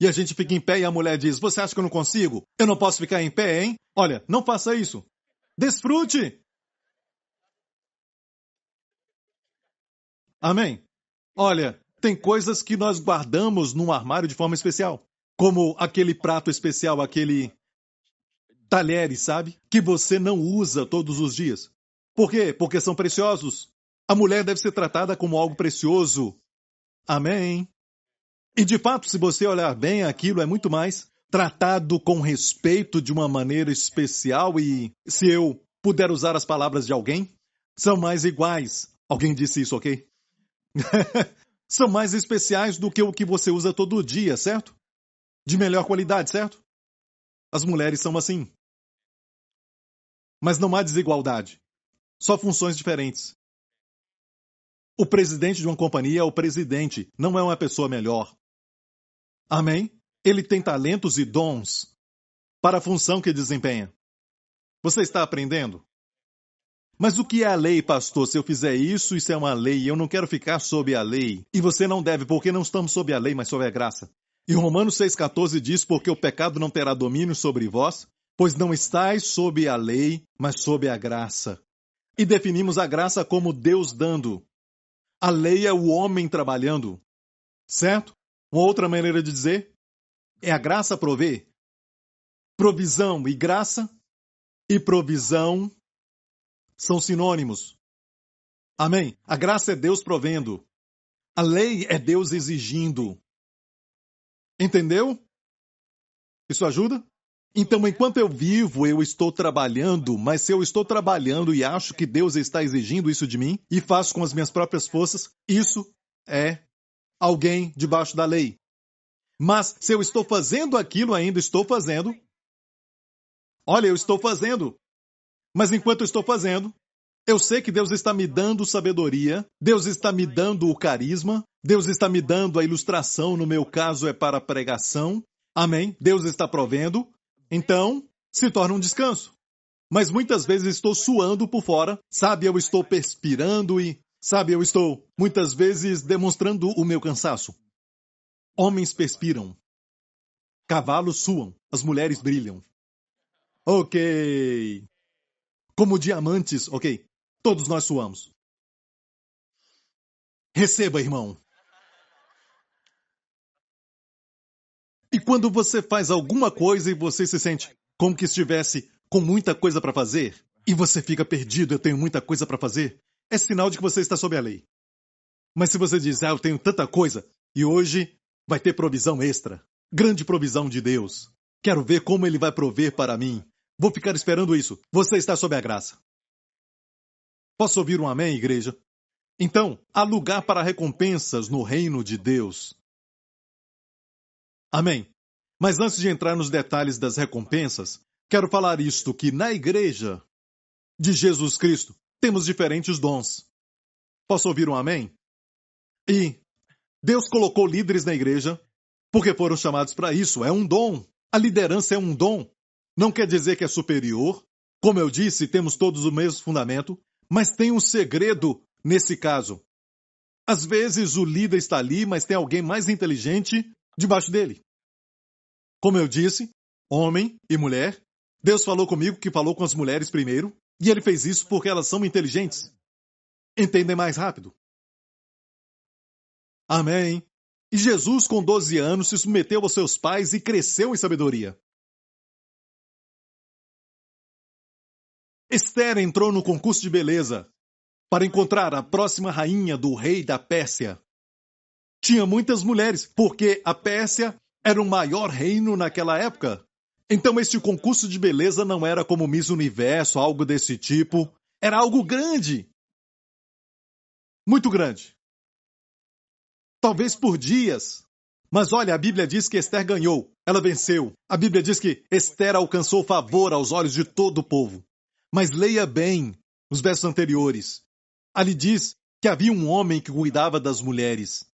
E a gente fica em pé e a mulher diz, você acha que eu não consigo? Eu não posso ficar em pé, hein? Olha, não faça isso. Desfrute. Amém? Olha, tem coisas que nós guardamos num armário de forma especial. Como aquele prato especial, aquele talheres, sabe? Que você não usa todos os dias. Por quê? Porque são preciosos. A mulher deve ser tratada como algo precioso. Amém? E de fato, se você olhar bem, aquilo é muito mais tratado com respeito de uma maneira especial e, se eu puder usar as palavras de alguém, são mais iguais. Alguém disse isso, ok? São mais especiais do que o que você usa todo dia, certo? De melhor qualidade, certo? As mulheres são assim. Mas não há desigualdade. Só funções diferentes. O presidente de uma companhia é o presidente, não é uma pessoa melhor. Amém? Ele tem talentos e dons para a função que desempenha. Você está aprendendo? Mas o que é a lei, pastor? Se eu fizer isso, isso é uma lei, e eu não quero ficar sob a lei. E você não deve, porque não estamos sob a lei, mas sob a graça. E Romanos 6,14 diz, porque o pecado não terá domínio sobre vós, pois não estáis sob a lei, mas sob a graça. E definimos a graça como Deus dando. A lei é o homem trabalhando. Certo? Uma outra maneira de dizer é a graça prover. Provisão e graça e provisão são sinônimos. Amém? A graça é Deus provendo. A lei é Deus exigindo. Entendeu? Isso ajuda? Então, enquanto eu vivo, eu estou trabalhando, mas se eu estou trabalhando e acho que Deus está exigindo isso de mim, e faço com as minhas próprias forças, isso é alguém debaixo da lei. Mas se eu estou fazendo aquilo, ainda estou fazendo. Olha, eu estou fazendo. Mas enquanto eu estou fazendo, eu sei que Deus está me dando sabedoria, Deus está me dando o carisma, Deus está me dando a ilustração, no meu caso é para a pregação. Amém? Deus está provendo. Então, se torna um descanso. Mas muitas vezes estou suando por fora, sabe? Eu estou perspirando e, sabe, eu estou muitas vezes demonstrando o meu cansaço. Homens perspiram. Cavalos suam. As mulheres brilham. Ok. Como diamantes, ok. Todos nós suamos. Receba, irmão. E quando você faz alguma coisa e você se sente como que estivesse com muita coisa para fazer, e você fica perdido, eu tenho muita coisa para fazer, é sinal de que você está sob a lei. Mas se você diz, eu tenho tanta coisa, e hoje vai ter provisão extra, grande provisão de Deus, quero ver como Ele vai prover para mim, vou ficar esperando isso, você está sob a graça. Posso ouvir um amém, igreja? Então, há lugar para recompensas no reino de Deus. Amém. Mas antes de entrar nos detalhes das recompensas, quero falar isto, que na igreja de Jesus Cristo temos diferentes dons. Posso ouvir um amém? E Deus colocou líderes na igreja porque foram chamados para isso. É um dom. A liderança é um dom. Não quer dizer que é superior. Como eu disse, temos todos o mesmo fundamento, mas tem um segredo nesse caso. Às vezes o líder está ali, mas tem alguém mais inteligente debaixo dele. Como eu disse, homem e mulher, Deus falou comigo que falou com as mulheres primeiro, e Ele fez isso porque elas são inteligentes. Entendem mais rápido. Amém. E Jesus, com 12 anos, se submeteu aos seus pais e cresceu em sabedoria. Esther entrou no concurso de beleza para encontrar a próxima rainha do rei da Pérsia. Tinha muitas mulheres, porque a Pérsia era o maior reino naquela época. Então este concurso de beleza não era como Miss Universo, algo desse tipo. Era algo grande. Muito grande. Talvez por dias. Mas olha, a Bíblia diz que Esther ganhou. Ela venceu. A Bíblia diz que Esther alcançou favor aos olhos de todo o povo. Mas leia bem os versos anteriores. Ali diz que havia um homem que cuidava das mulheres.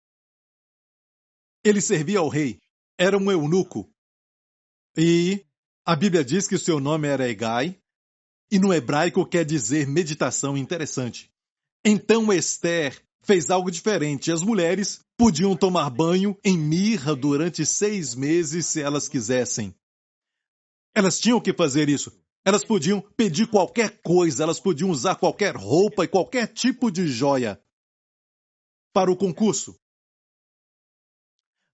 Ele servia ao rei. Era um eunuco. E a Bíblia diz que o seu nome era Hegai. E no hebraico quer dizer meditação. Interessante. Então Esther fez algo diferente. As mulheres podiam tomar banho em mirra durante 6 meses se elas quisessem. Elas tinham que fazer isso. Elas podiam pedir qualquer coisa, elas podiam usar qualquer roupa e qualquer tipo de joia para o concurso.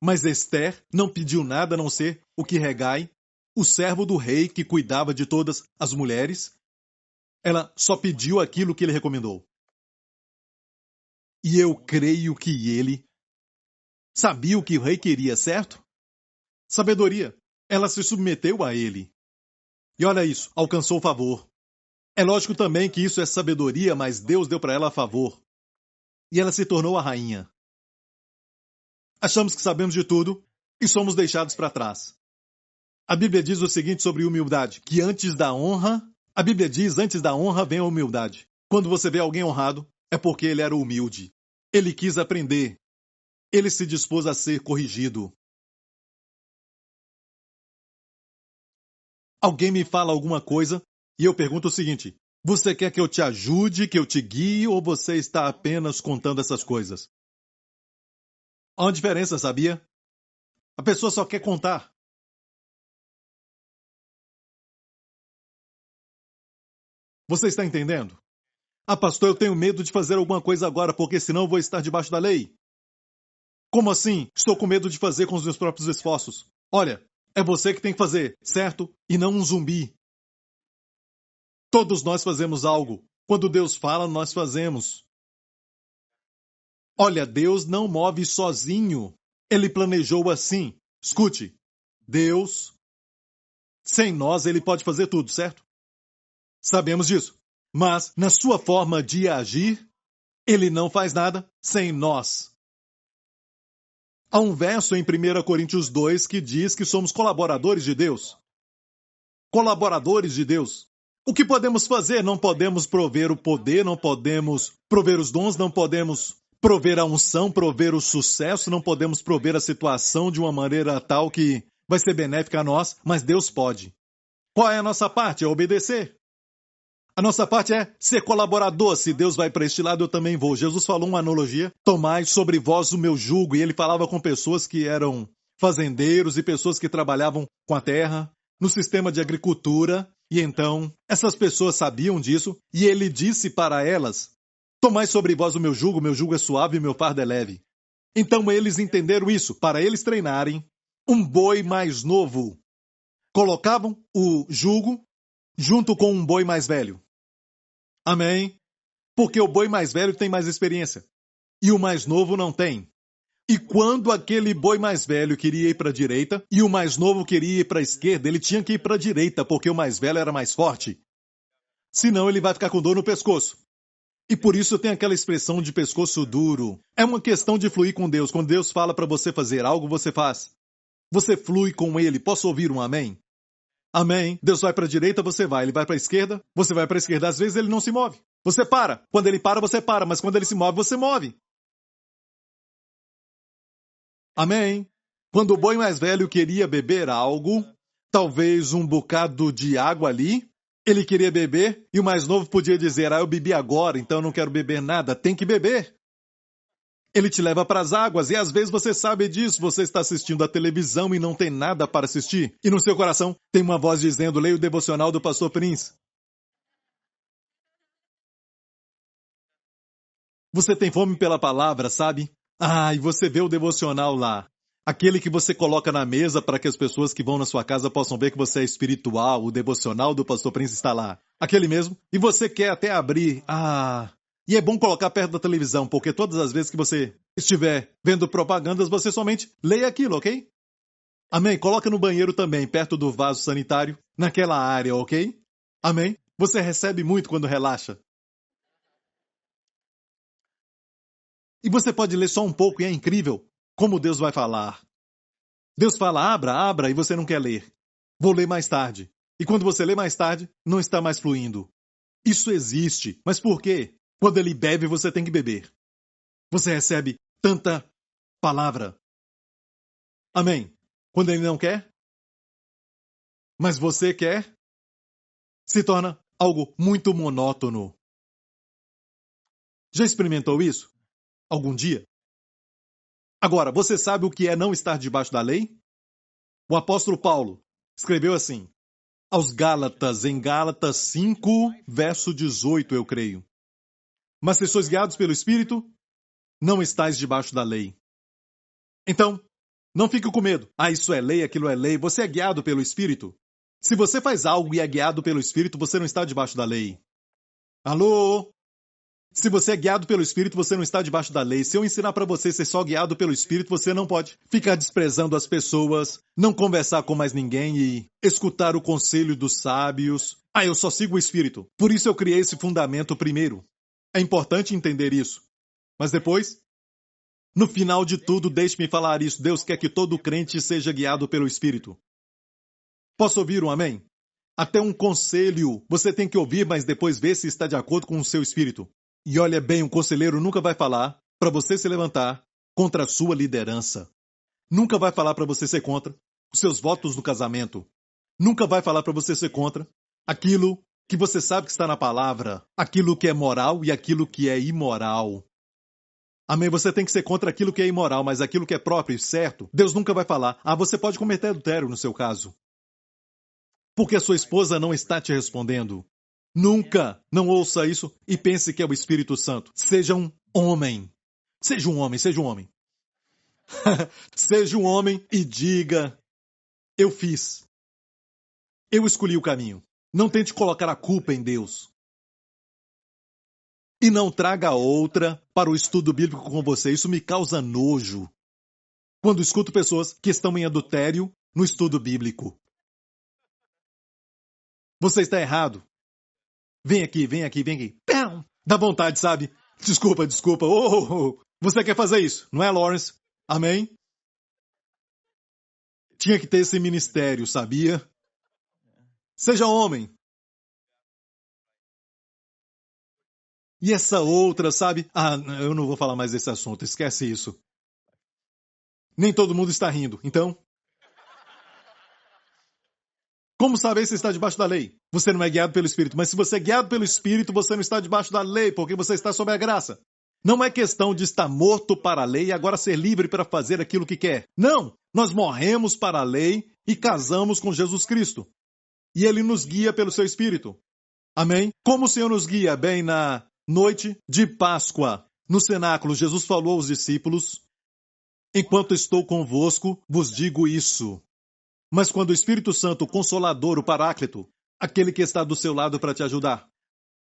Mas Esther não pediu nada a não ser o que Hegai, o servo do rei que cuidava de todas as mulheres, ela só pediu aquilo que ele recomendou. E eu creio que ele sabia o que o rei queria, certo? Sabedoria. Ela se submeteu a ele. E olha isso, alcançou favor. É lógico também que isso é sabedoria, mas Deus deu para ela favor. E ela se tornou a rainha. Achamos que sabemos de tudo e somos deixados para trás. A Bíblia diz o seguinte sobre humildade, que antes da honra, a Bíblia diz, antes da honra vem a humildade. Quando você vê alguém honrado, é porque ele era humilde. Ele quis aprender. Ele se dispôs a ser corrigido. Alguém me fala alguma coisa e eu pergunto o seguinte: você quer que eu te ajude, que eu te guie, ou você está apenas contando essas coisas? Há uma diferença, sabia? A pessoa só quer contar. Você está entendendo? Ah, pastor, eu tenho medo de fazer alguma coisa agora, porque senão eu vou estar debaixo da lei. Como assim? Estou com medo de fazer com os meus próprios esforços. Olha, é você que tem que fazer, certo? E não um zumbi. Todos nós fazemos algo. Quando Deus fala, nós fazemos. Olha, Deus não move sozinho. Ele planejou assim. Escute, Deus, sem nós, ele pode fazer tudo, certo? Sabemos disso. Mas, na sua forma de agir, ele não faz nada sem nós. Há um verso em 1 Coríntios 2 que diz que somos colaboradores de Deus. Colaboradores de Deus. O que podemos fazer? Não podemos prover o poder, não podemos prover os dons, não podemos prover a unção, prover o sucesso, não podemos prover a situação de uma maneira tal que vai ser benéfica a nós, mas Deus pode. Qual é a nossa parte? É obedecer. A nossa parte é ser colaborador. Se Deus vai para este lado, eu também vou. Jesus falou uma analogia: tomai sobre vós o meu jugo. E ele falava com pessoas que eram fazendeiros e pessoas que trabalhavam com a terra, no sistema de agricultura. E então, essas pessoas sabiam disso. E ele disse para elas: tomai sobre vós o meu jugo é suave e meu fardo é leve. Então eles entenderam isso. Para eles treinarem, um boi mais novo. Colocavam o jugo junto com um boi mais velho. Amém? Porque o boi mais velho tem mais experiência. E o mais novo não tem. E quando aquele boi mais velho queria ir para a direita e o mais novo queria ir para a esquerda, ele tinha que ir para a direita, porque o mais velho era mais forte. Senão ele vai ficar com dor no pescoço. E por isso tem aquela expressão de pescoço duro. É uma questão de fluir com Deus. Quando Deus fala para você fazer algo, você faz. Você flui com Ele. Posso ouvir um amém? Amém. Deus vai para a direita, você vai. Ele vai para a esquerda, você vai para a esquerda. Às vezes ele não se move. Você para. Quando ele para, você para. Mas quando ele se move, você move. Amém. Quando o boi mais velho queria beber algo, talvez um bocado de água ali, ele queria beber e o mais novo podia dizer: eu bebi agora, então eu não quero beber nada. Tem que beber. Ele te leva para as águas e às vezes você sabe disso. Você está assistindo a televisão e não tem nada para assistir. E no seu coração tem uma voz dizendo: leia o devocional do pastor Prince. Você tem fome pela palavra, sabe? E você vê o devocional lá. Aquele que você coloca na mesa para que as pessoas que vão na sua casa possam ver que você é espiritual. O devocional do pastor Prince está lá. Aquele mesmo. E você quer até abrir. E é bom colocar perto da televisão, porque todas as vezes que você estiver vendo propagandas, você somente leia aquilo, ok? Amém? Coloca no banheiro também, perto do vaso sanitário, naquela área, ok? Amém? Você recebe muito quando relaxa. E você pode ler só um pouco e é incrível como Deus vai falar. Deus fala: abra, e você não quer ler. Vou ler mais tarde. E quando você lê mais tarde, não está mais fluindo. Isso existe. Mas por quê? Quando ele bebe, você tem que beber. Você recebe tanta palavra. Amém. Quando ele não quer, mas você quer, se torna algo muito monótono. Já experimentou isso? Algum dia? Agora, você sabe o que é não estar debaixo da lei? O apóstolo Paulo escreveu assim, aos Gálatas, em Gálatas 5, verso 18, eu creio. Mas se sois guiados pelo Espírito, não estáis debaixo da lei. Então, não fique com medo. Isso é lei, aquilo é lei. Você é guiado pelo Espírito. Se você faz algo e é guiado pelo Espírito, você não está debaixo da lei. Alô? Se você é guiado pelo Espírito, você não está debaixo da lei. Se eu ensinar para você ser só guiado pelo Espírito, você não pode ficar desprezando as pessoas, não conversar com mais ninguém e escutar o conselho dos sábios. Eu só sigo o Espírito. Por isso eu criei esse fundamento primeiro. É importante entender isso. Mas depois, no final de tudo, deixe-me falar isso. Deus quer que todo crente seja guiado pelo Espírito. Posso ouvir um amém? Até um conselho você tem que ouvir, mas depois ver se está de acordo com o seu espírito. E olha bem, um conselheiro nunca vai falar para você se levantar contra a sua liderança. Nunca vai falar para você ser contra os seus votos no casamento. Nunca vai falar para você ser contra aquilo que você sabe que está na palavra, aquilo que é moral e aquilo que é imoral. Amém? Você tem que ser contra aquilo que é imoral, mas aquilo que é próprio e certo, Deus nunca vai falar, você pode cometer adultério no seu caso. Porque a sua esposa não está te respondendo. Nunca não ouça isso e pense que é o Espírito Santo. Seja um homem. Seja um homem, seja um homem. Seja um homem e diga, eu fiz. Eu escolhi o caminho. Não tente colocar a culpa em Deus. E não traga outra para o estudo bíblico com você. Isso me causa nojo. Quando escuto pessoas que estão em adultério no estudo bíblico. Você está errado. Vem aqui, vem aqui, vem aqui. Dá vontade, sabe? Desculpa. Você quer fazer isso, não é, Lawrence? Amém? Tinha que ter esse ministério, sabia? Seja homem. E essa outra, sabe? Eu não vou falar mais desse assunto, esquece isso. Nem todo mundo está rindo, então... Como saber se está debaixo da lei? Você não é guiado pelo Espírito, mas se você é guiado pelo Espírito, você não está debaixo da lei, porque você está sob a graça. Não é questão de estar morto para a lei e agora ser livre para fazer aquilo que quer. Não! Nós morremos para a lei e casamos com Jesus Cristo. E Ele nos guia pelo seu Espírito. Amém? Como o Senhor nos guia? Bem, na noite de Páscoa, no cenáculo, Jesus falou aos discípulos, enquanto estou convosco, vos digo isso. Mas quando o Espírito Santo, o Consolador, o Paráclito, aquele que está do seu lado para te ajudar,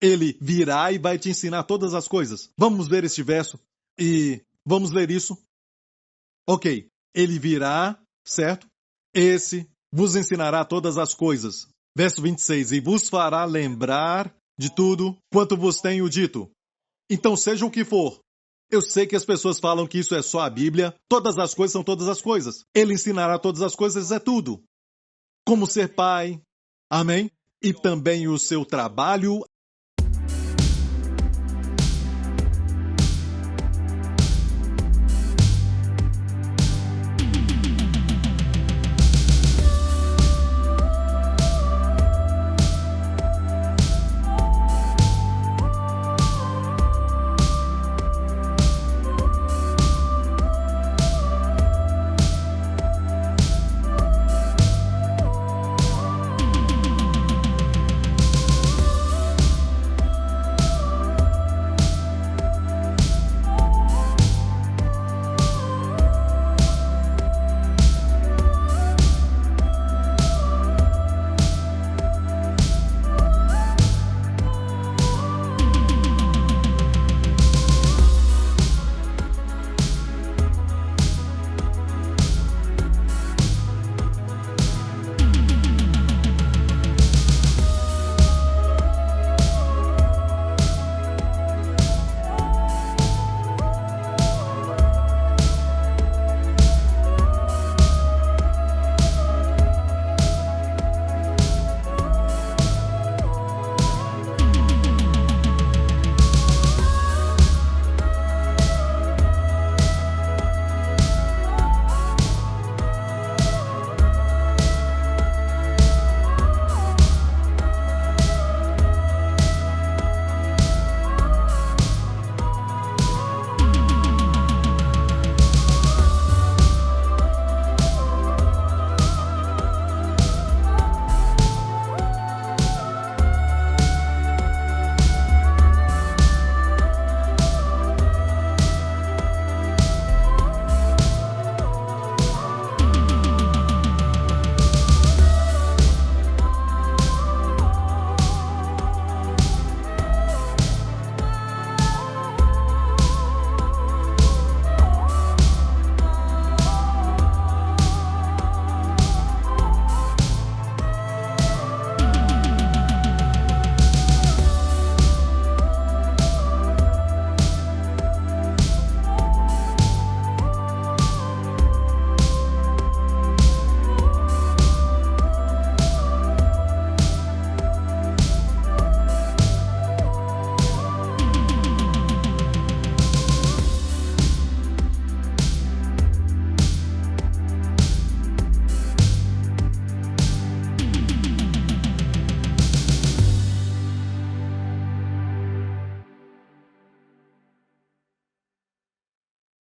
ele virá e vai te ensinar todas as coisas. Vamos ver este verso e vamos ler isso? Ok. Ele virá, certo? Esse vos ensinará todas as coisas. Verso 26. E vos fará lembrar de tudo quanto vos tenho dito. Então, seja o que for. Eu sei que as pessoas falam que isso é só a Bíblia. Todas as coisas são todas as coisas. Ele ensinará todas as coisas, é tudo. Como ser pai. Amém? E também o seu trabalho